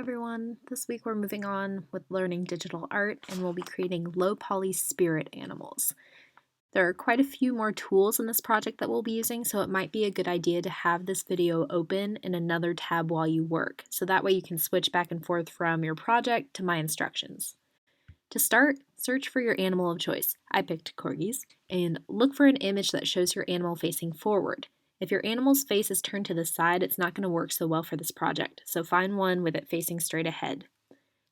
everyone. This week we're moving on with learning digital art and we'll be creating low poly spirit animals. There are quite a few more tools in this project that we'll be using, so it might be a good idea to have this video open in another tab while you work, so that way you can switch back and forth from your project to my instructions. To start, search for your animal of choice. I picked corgis, and look for an image that shows your animal facing forward. If your animal's face is turned to the side, it's not going to work so well for this project, so find one with it facing straight ahead.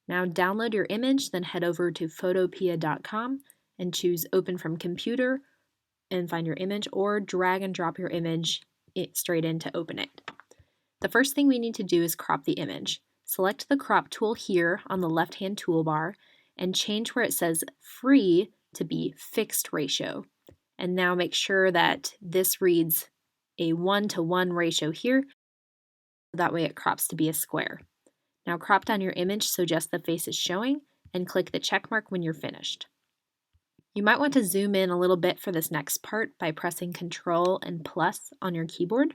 Now download your image, then head over to photopea.com and choose Open from Computer and find your image, or drag and drop your image straight in to open it. The first thing we need to do is crop the image. Select the crop tool here on the left-hand toolbar and change where it says free to be fixed ratio. And now make sure that this reads a 1:1 ratio here, that way it crops to be a square. Now crop down your image so just the face is showing, and click the check mark when you're finished. You might want to zoom in a little bit for this next part by pressing Ctrl and plus on your keyboard.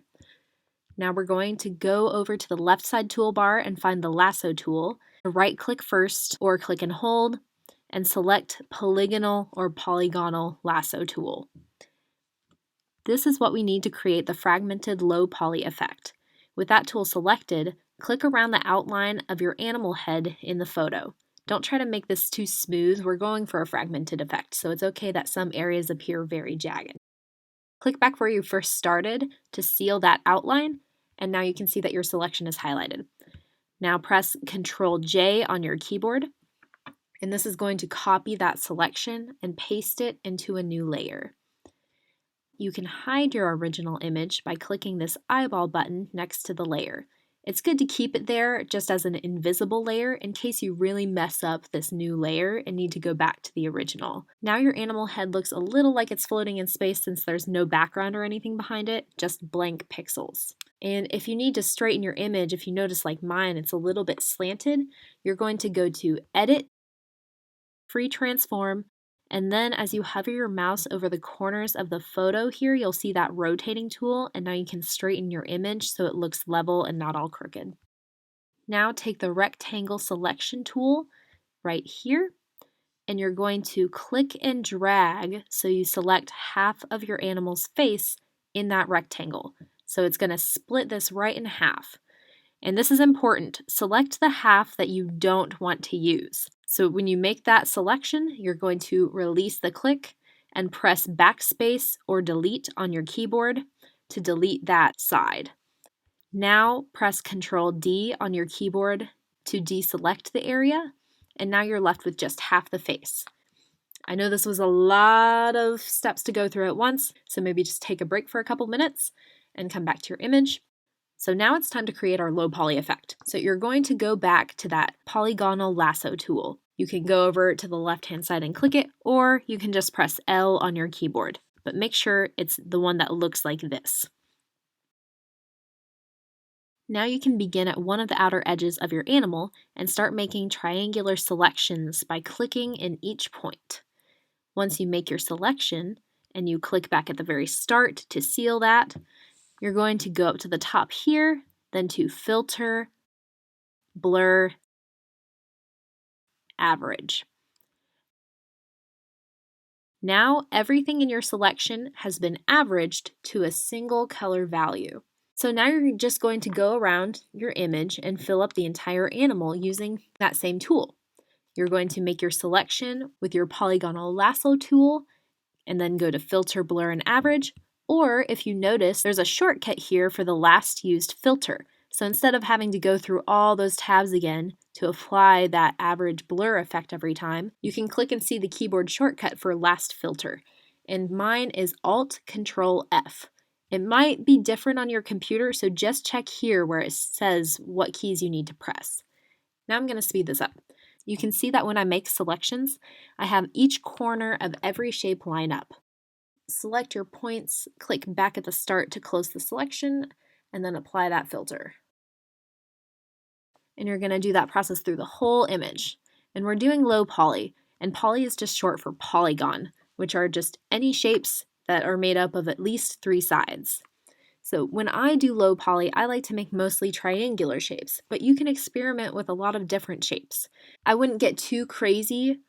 Now we're going to go over to the left side toolbar and find the lasso tool. Right click first or click and hold and select polygonal or polygonal lasso tool. This is what we need to create the fragmented low poly effect. With that tool selected, click around the outline of your animal head in the photo. Don't try to make this too smooth, we're going for a fragmented effect, so it's okay that some areas appear very jagged. Click back where you first started to seal that outline, and now you can see that your selection is highlighted. Now press Ctrl J on your keyboard, and this is going to copy that selection and paste it into a new layer. You can hide your original image by clicking this eyeball button next to the layer. It's good to keep it there just as an invisible layer in case you really mess up this new layer and need to go back to the original. Now your animal head looks a little like it's floating in space since there's no background or anything behind it, just blank pixels. And if you need to straighten your image, if you notice like mine, it's a little bit slanted, you're going to go to Edit, Free Transform, and then as you hover your mouse over the corners of the photo here, you'll see that rotating tool, and now you can straighten your image so it looks level and not all crooked. Now take the rectangle selection tool right here, and you're going to click and drag so you select half of your animal's face in that rectangle. So it's going to split this right in half. And this is important. Select the half that you don't want to use. So when you make that selection, you're going to release the click and press backspace or delete on your keyboard to delete that side. Now press Ctrl D on your keyboard to deselect the area, and now you're left with just half the face. I know this was a lot of steps to go through at once, so maybe just take a break for a couple minutes and come back to your image. So now it's time to create our low poly effect. So you're going to go back to that polygonal lasso tool. You can go over to the left-hand side and click it, or you can just press L on your keyboard, but make sure it's the one that looks like this. Now you can begin at one of the outer edges of your animal and start making triangular selections by clicking in each point. Once you make your selection, and you click back at the very start to seal that, you're going to go up to the top here, then to Filter, Blur, Average. Now everything in your selection has been averaged to a single color value. So now you're just going to go around your image and fill up the entire animal using that same tool. You're going to make your selection with your polygonal lasso tool and then go to Filter, Blur, and Average. Or if you notice, there's a shortcut here for the last used filter. So instead of having to go through all those tabs again to apply that average blur effect every time, you can click and see the keyboard shortcut for last filter. And mine is Alt-Control-F. It might be different on your computer, so just check here where it says what keys you need to press. Now I'm going to speed this up. You can see that when I make selections, I have each corner of every shape line up. Select your points, click back at the start to close the selection, and then apply that filter. And you're going to do that process through the whole image. And we're doing low poly, and poly is just short for polygon, which are just any shapes that are made up of at least 3 sides. So when I do low poly, I like to make mostly triangular shapes, but you can experiment with a lot of different shapes. I wouldn't get too crazy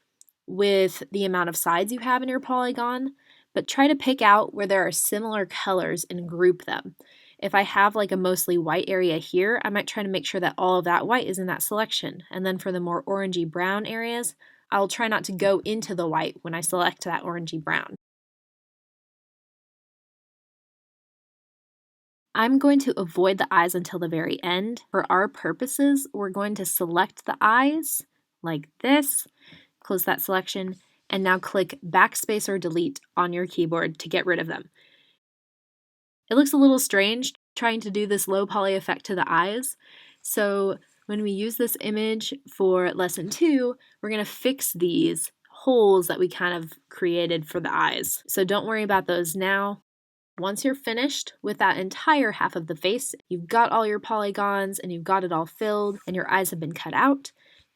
with the amount of sides you have in your polygon, but try to pick out where there are similar colors and group them. If I have like a mostly white area here, I might try to make sure that all of that white is in that selection. And then for the more orangey brown areas, I'll try not to go into the white when I select that orangey brown. I'm going to avoid the eyes until the very end. For our purposes, we're going to select the eyes like this, close that selection, and now click backspace or delete on your keyboard to get rid of them. It looks a little strange trying to do this low poly effect to the eyes, so when we use this image for lesson 2, we're going to fix these holes that we kind of created for the eyes. So don't worry about those now. Once you're finished with that entire half of the face, you've got all your polygons and you've got it all filled and your eyes have been cut out.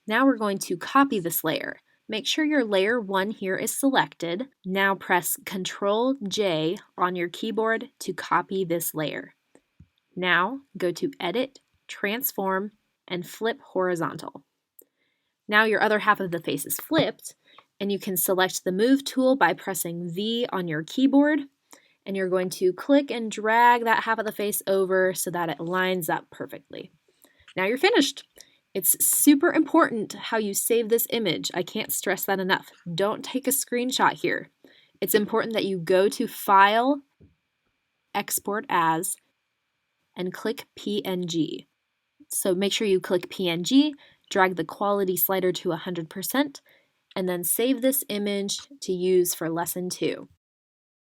Now we're going to copy this layer. Make sure your layer 1 here is selected. Now press Ctrl J on your keyboard to copy this layer. Now go to Edit, Transform, and Flip Horizontal. Now your other half of the face is flipped, and you can select the Move tool by pressing V on your keyboard, and you're going to click and drag that half of the face over so that it lines up perfectly. Now you're finished. It's super important how you save this image. I can't stress that enough. Don't take a screenshot here. It's important that you go to File, Export As, and click PNG. So make sure you click PNG, drag the quality slider to 100%, and then save this image to use for lesson 2.